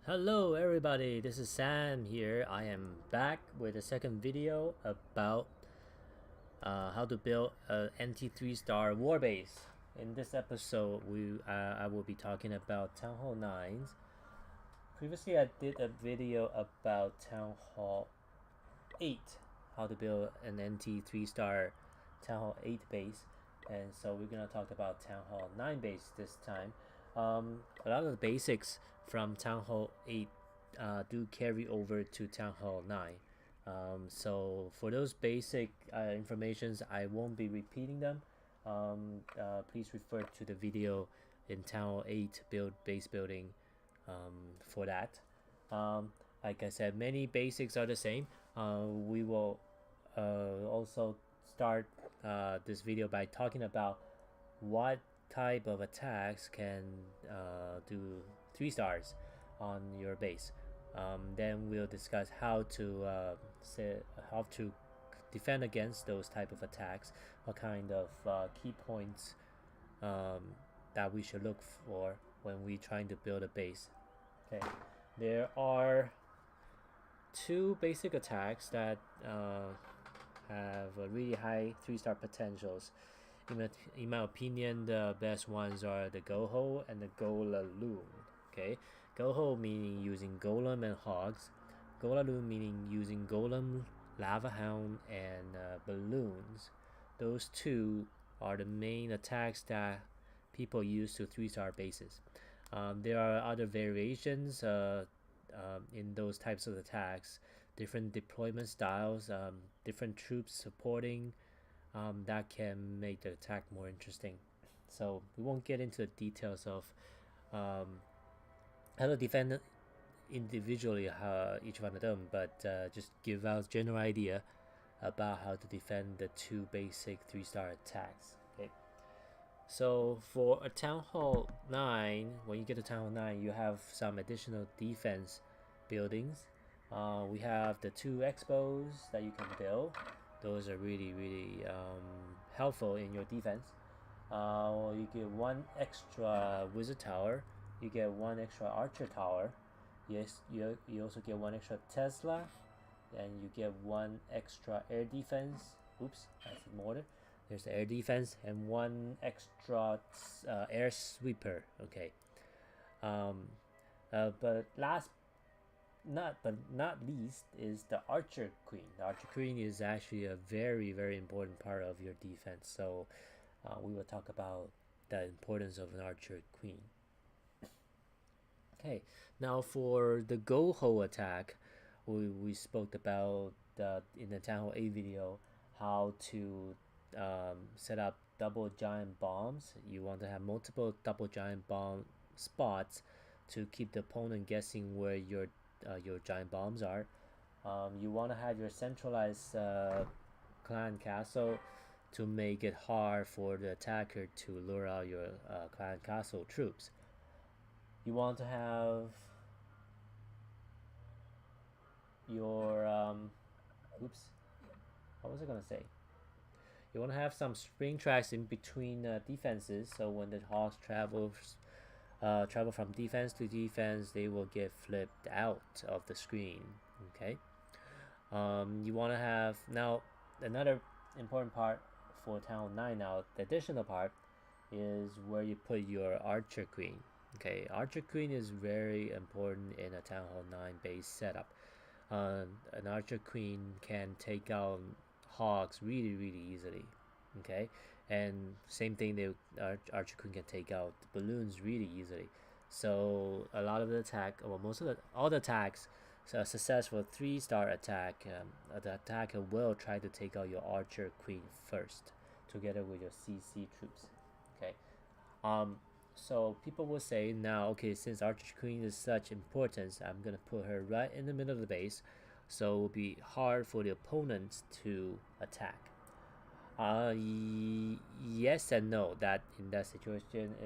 Hello everybody, this is Sam here. I am back with a second video about how to build an NT3 star war base. In this episode, I will be talking about Town Hall 9s. Previously, I did a video about Town Hall 8, how to build an NT3 star Town Hall 8 base. And so we're going to talk about Town Hall 9 base this time. A lot of the basics from Town Hall 8 do carry over to Town Hall 9. So for those basic informations, I won't be repeating them. Please refer to the video in Town Hall 8 base building for that. Like I said, many basics are the same. We will also start this video by talking about what type of attacks can do 3 stars on your base. Then we'll discuss how to defend against those type of attacks, what kind of key points that we should look for when we trying to build a base. Okay, there are two basic attacks that have a really high 3-star potentials. In my opinion, the best ones are the Goho and the Golaloon. Okay, Goho meaning using Golem and Hogs, Golaloon meaning using Golem, Lava Hound, and balloons. Those two are the main attacks that people use to 3-star bases. There are other variations in those types of attacks, different deployment styles, different troops supporting that can make the attack more interesting. So we won't get into the details of how to defend individually each one of them, but just give out general idea about how to defend the two basic 3-star attacks. Okay. So for a Town Hall 9, when you get to Town Hall 9, you have some additional defense buildings. We have the 2 expos that you can build. Those are really helpful in your defense. You get 1 extra wizard tower, you get 1 extra archer tower. Yes, you also get 1 extra Tesla, and you get 1 extra air defense. Oops, that's more. There's the air defense and 1 extra air sweeper. Okay. But not least is the Archer Queen. The Archer Queen is actually a very important part of your defense. So we will talk about the importance of an Archer Queen. Okay, now for the Goho attack, we spoke about in the Town Hall 8 video how to set up double giant bombs. You want to have multiple double giant bomb spots to keep the opponent guessing where your giant bombs are. You want to have your centralized clan castle to make it hard for the attacker to lure out your clan castle troops. You want to have your oops, what was I gonna say? You want to have some spring tracks in between defenses, so when the hogs travel from defense to defense, they will get flipped out of the screen. Okay. You want to have now another important part for Town 9. Now the additional part is where you put your Archer Queen. Okay, Archer Queen is very important in a Town Hall 9 base setup. An Archer Queen can take out hogs really easily. Okay, and same thing, the Archer Queen can take out the balloons really easily. So a lot of the attack, well, all the attacks, so a successful 3-star attack, the attacker will try to take out your Archer Queen first, together with your CC troops. Okay, so people will say now, okay, since Archer Queen is such importance, I'm gonna put her right in the middle of the base, so it will be hard for the opponents to attack. Yes and no. That in that situation,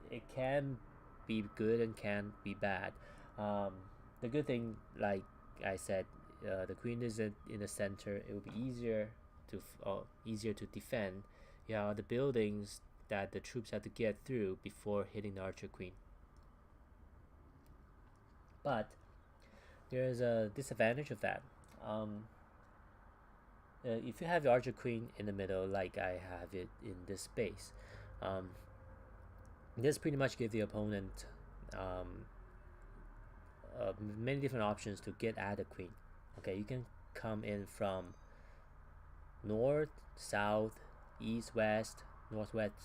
it can be good and can be bad. The good thing, like I said, the queen is in the center. It will be easier to defend. Yeah, the buildings that the troops have to get through before hitting the Archer Queen. But there's a disadvantage of that. Um, if you have your archer queen in the middle, like I have it in this space, um, this pretty much gives the opponent um, many different options to get at the queen. Okay, you can come in from north, south, east, west, northwest,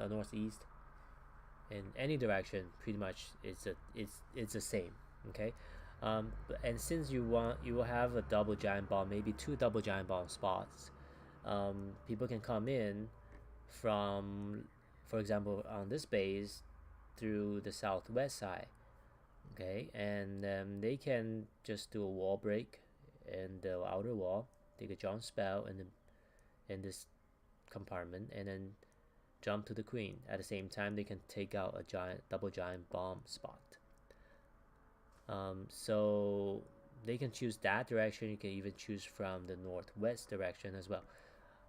northeast, in any direction. Pretty much, it's the same. Okay, and since you will have a double giant bomb, maybe two double giant bomb spots. People can come in from, for example, on this base through the southwest side. Okay, and they can just do a wall break in the outer wall, take a jump spell in this compartment, and then jump to the queen. At the same time, they can take out a double giant bomb spot. So they can choose that direction. You can even choose from the northwest direction as well.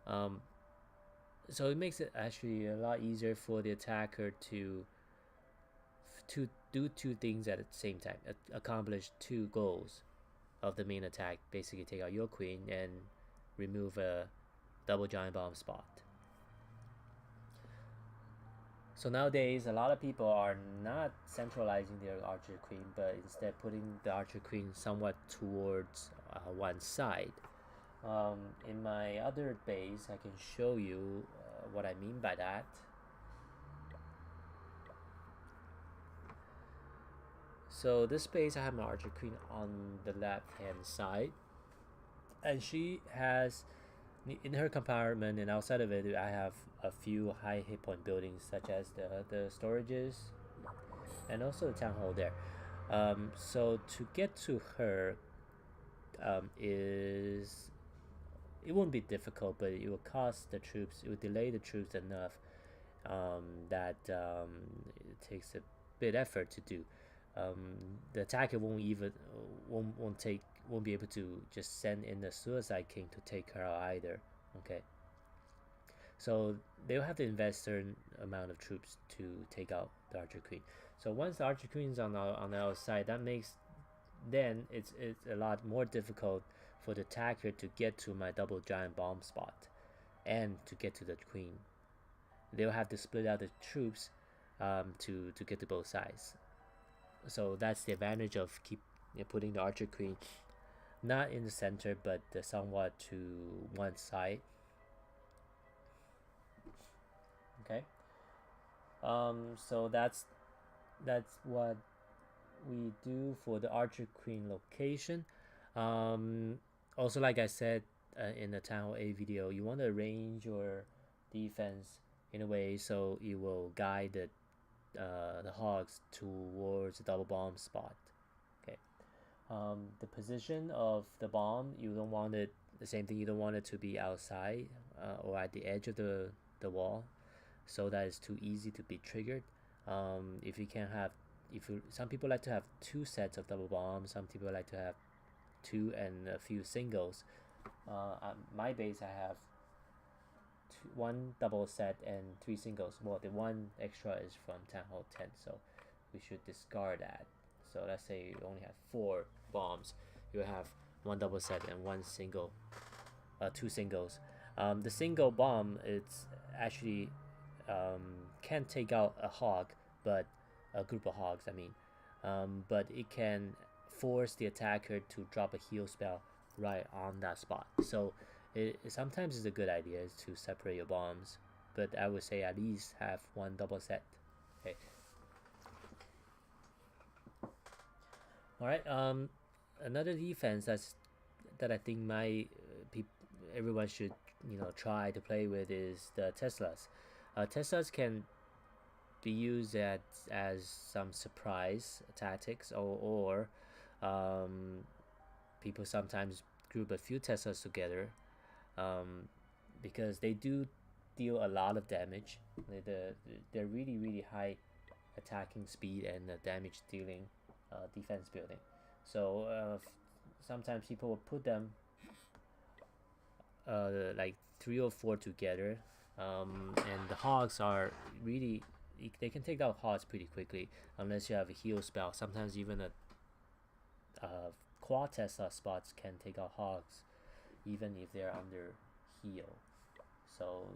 Um, so it makes it actually a lot easier for the attacker to do two things at the same time, accomplish two goals of the main attack. Basically, take out your queen and remove a double giant bomb spot. So nowadays, a lot of people are not centralizing their archer queen, but instead putting the archer queen somewhat towards one side. In my other base, I can show you what I mean by that. So this base, I have my archer queen on the left hand side, and she has in her compartment and outside of it, I have a few high hit point buildings such as the storages and also the town hall there. So to get to her is it won't be difficult, but it will cost the troops. It will delay the troops enough that it takes a bit effort to do. The attacker won't be able to just send in the suicide king to take her out either. Okay, so they'll have to invest certain amount of troops to take out the archer queen. So once the archer queen is on the outside, that makes then it's a lot more difficult for the attacker to get to my double giant bomb spot and to get to the queen. They'll have to split out the troops to get to both sides. So that's the advantage of putting the archer queen not in the center but somewhat to one side. Okay. So that's what we do for the archer queen location. Also, like I said in the Town Hall A video, you want to arrange your defense in a way so it will guide the hogs towards the double bomb spot. Okay. The position of the bomb, you don't want it the same thing. You don't want it to be outside or at the edge of the wall, so that it's too easy to be triggered. If you can have, some people like to have two sets of double bombs. Some people like to have two and a few singles. At my base, I have one double set and three singles. Well, the one extra is from Town Hall 10, so we should discard that. So let's say you only have 4 bombs. You have one double set and one single, two singles. The single bomb, it's actually can't take out a hog, but a group of hogs, I mean. But it can force the attacker to drop a heal spell right on that spot. So it sometimes is a good idea to separate your bombs, but I would say at least have one double set. Okay. All right. Another defense that I think everyone should try to play with is the Teslas. Teslas can be used as some surprise tactics, or people sometimes group a few Teslas together because they do deal a lot of damage. They're really high attacking speed and damage dealing defense building. So sometimes people will put them like 3 or 4 together, and the hogs are really, they can take out hogs pretty quickly unless you have a heal spell. Sometimes even quad Tesla spots can take out hogs even if they're under heal. So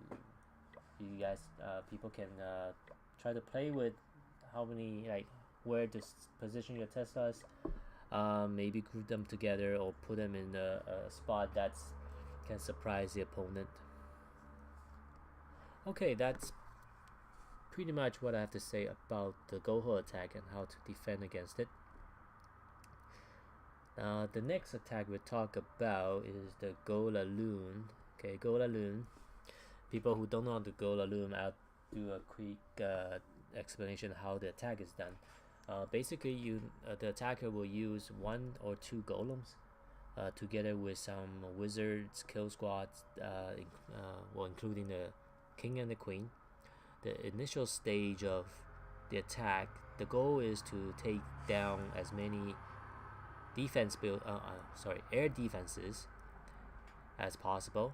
you guys, people can try to play with how many, like, where to position your Teslas. Maybe group them together or put them in a spot that can surprise the opponent. Okay, that's pretty much what I have to say about the Goho attack and how to defend against it. The next attack we'll talk about is the Gola Loon. Okay, Gola Loon. People who don't know how to Gola Loon, I'll do a quick explanation how the attack is done. Basically, the attacker will use 1 or 2 golems together with some wizards, kill squads, well, including the king and the queen. The initial stage of the attack, the goal is to take down as many air defenses as possible,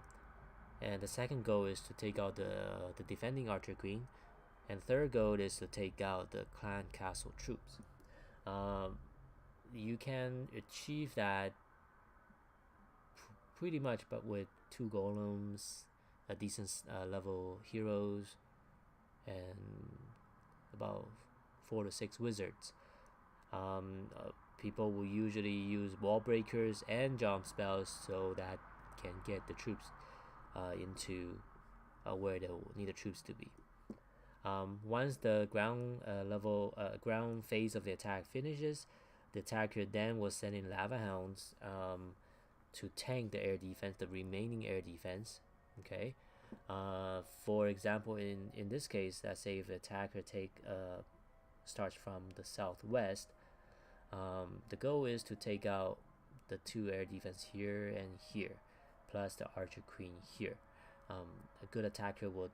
and the second goal is to take out the defending archer queen, and third goal is to take out the clan castle troops. You can achieve that pretty much, but with 2 golems, a decent level heroes, and about 4 to 6 wizards. People will usually use wall breakers and jump spells so that can get the troops into where they need the troops to be. Once the ground phase of the attack finishes, the attacker then will send in lava hounds to tank the air defense, the remaining air defense. Okay. For example, in this case, let's say if the attacker starts from the southwest, the goal is to take out the 2 air defense here and here, plus the archer queen here. A good attacker will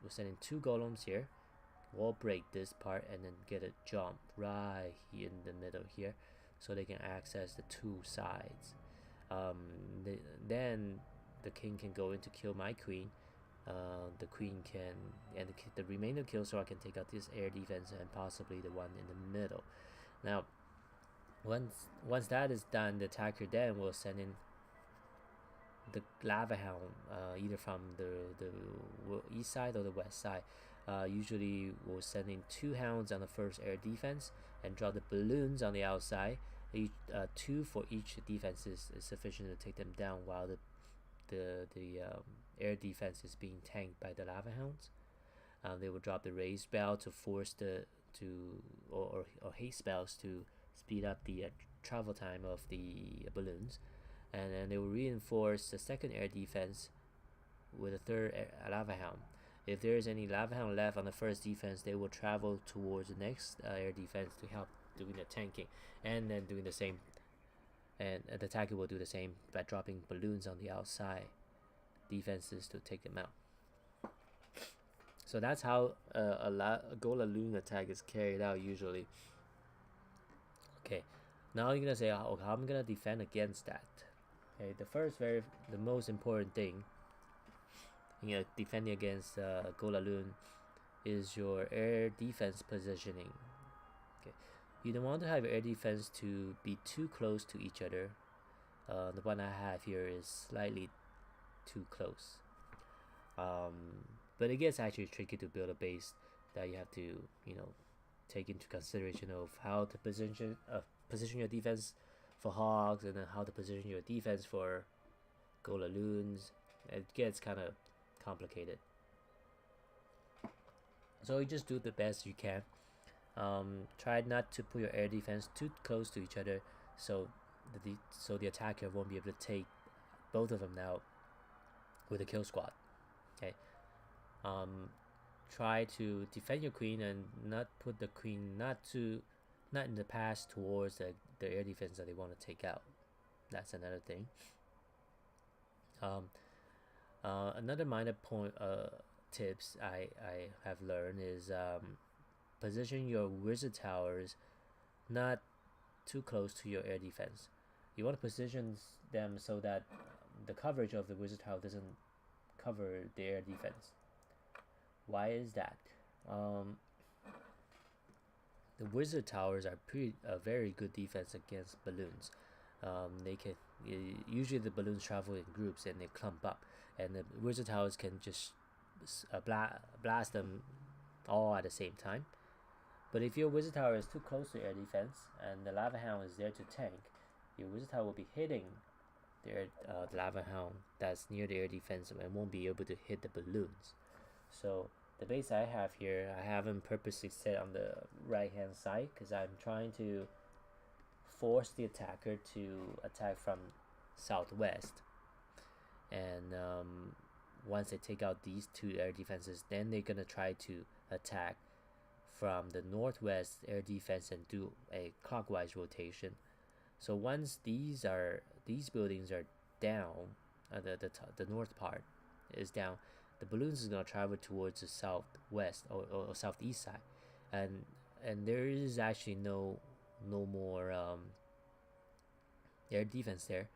send in 2 golems here, wall break this part, and then get a jump right here in the middle here, so they can access the 2 sides. Then the king can go in to kill my queen. The queen can, and the remainder kill, so I can take out this air defense and possibly the one in the middle. Now, once that is done, the attacker then will send in the lava hound, either from the east side or the west side. Usually we'll send in 2 hounds on the first air defense and drop the balloons on the outside. 2 for each defense is sufficient to take them down, while the air defense is being tanked by the lava hounds. They will drop the raise spell to force or haste spells to speed up the travel time of the balloons, and then they will reinforce the second air defense with a third lava hound. If there is any lava hound left on the first defense, they will travel towards the next air defense to help doing the tanking, and then doing the same. And the attacker will do the same by dropping balloons on the outside defenses to take them out. So that's how a Gola Loon attack is carried out usually. Okay, now you're gonna say, how I'm gonna defend against that. Okay, the most important thing, defending against Gola Loon is your air defense positioning. Okay, you don't want to have your air defense to be too close to each other. The one I have here is slightly too close. But it gets actually tricky to build a base that you have to, take into consideration of how to position your defense for hogs, and then how to position your defense for Gola Loons. It gets kind of complicated. So you just do the best you can. Try not to put your air defense too close to each other, so the attacker won't be able to take both of them out with a kill squad. Okay. Try to defend your queen and not put the queen not in the pass towards the air defense that they want to take out. That's another thing. Another minor point tips I have learned is position your wizard towers not too close to your air defense. You want to position them so that the coverage of the wizard tower doesn't cover the air defense. Why is that? The wizard towers are a very good defense against balloons. They can usually the balloons travel in groups and they clump up, and the wizard towers can just blast them all at the same time. But if your wizard tower is too close to air defense and the lava hound is there to tank, your wizard tower will be hitting the lava hound that's near the air defense and won't be able to hit the balloons. So the base I have here, I haven't purposely set on the right hand side because I'm trying to force the attacker to attack from southwest. And once they take out these two air defenses, then they're gonna try to attack from the northwest air defense and do a clockwise rotation. So once these buildings are down, the north part is down, the balloons is gonna travel towards the southwest or southeast side, and there is actually no more air defense there.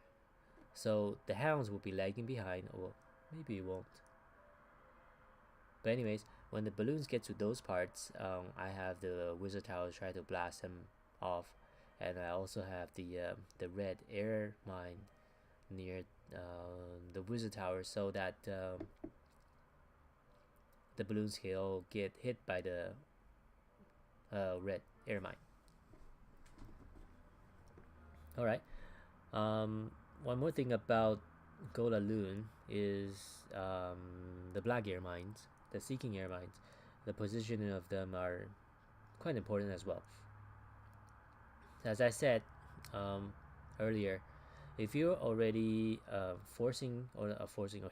So the hounds will be lagging behind, or maybe it won't. But anyways, when the balloons get to those parts, I have the wizard towers try to blast them off, and I also have the red air mine near the wizard tower, so that the balloons can all get hit by the red air mine. All right. One more thing about Gola Loon is the black air mines, the seeking air mines. The positioning of them are quite important as well. As I said earlier, if you're already forcing or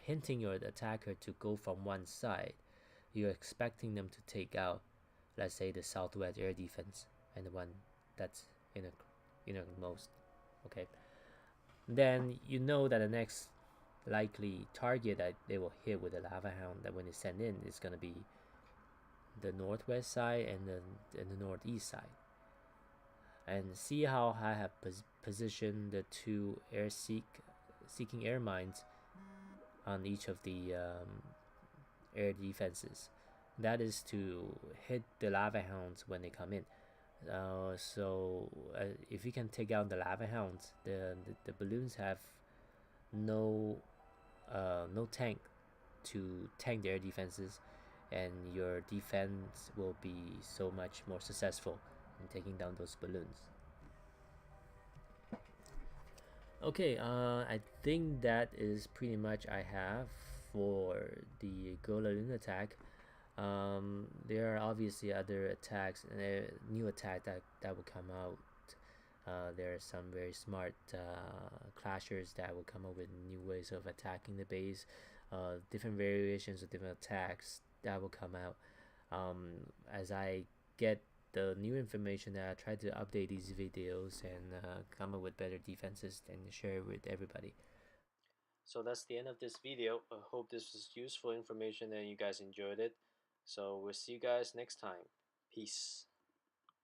hinting your attacker to go from one side, you're expecting them to take out, let's say, the southwest air defense and the one that's innermost. Okay, then you know that the next likely target that they will hit with the lava hound that when they send in is going to be the northwest side and the northeast side. And see how I have positioned the two seeking air mines on each of the air defenses. That is to hit the lava hounds when they come in. If you can take out the lava hounds, the balloons have no tank to tank their defenses, and your defense will be so much more successful in taking down those balloons. Okay, I think that is pretty much I have for the Golalun attack. There are obviously other attacks and new attack that will come out. There are some very smart clashers that will come up with new ways of attacking the base, different variations of different attacks that will come out. As I get the new information, that I try to update these videos and come up with better defenses and share it with everybody. So that's the end of this video. I hope this was useful information and you guys enjoyed it. So we'll see you guys next time. Peace.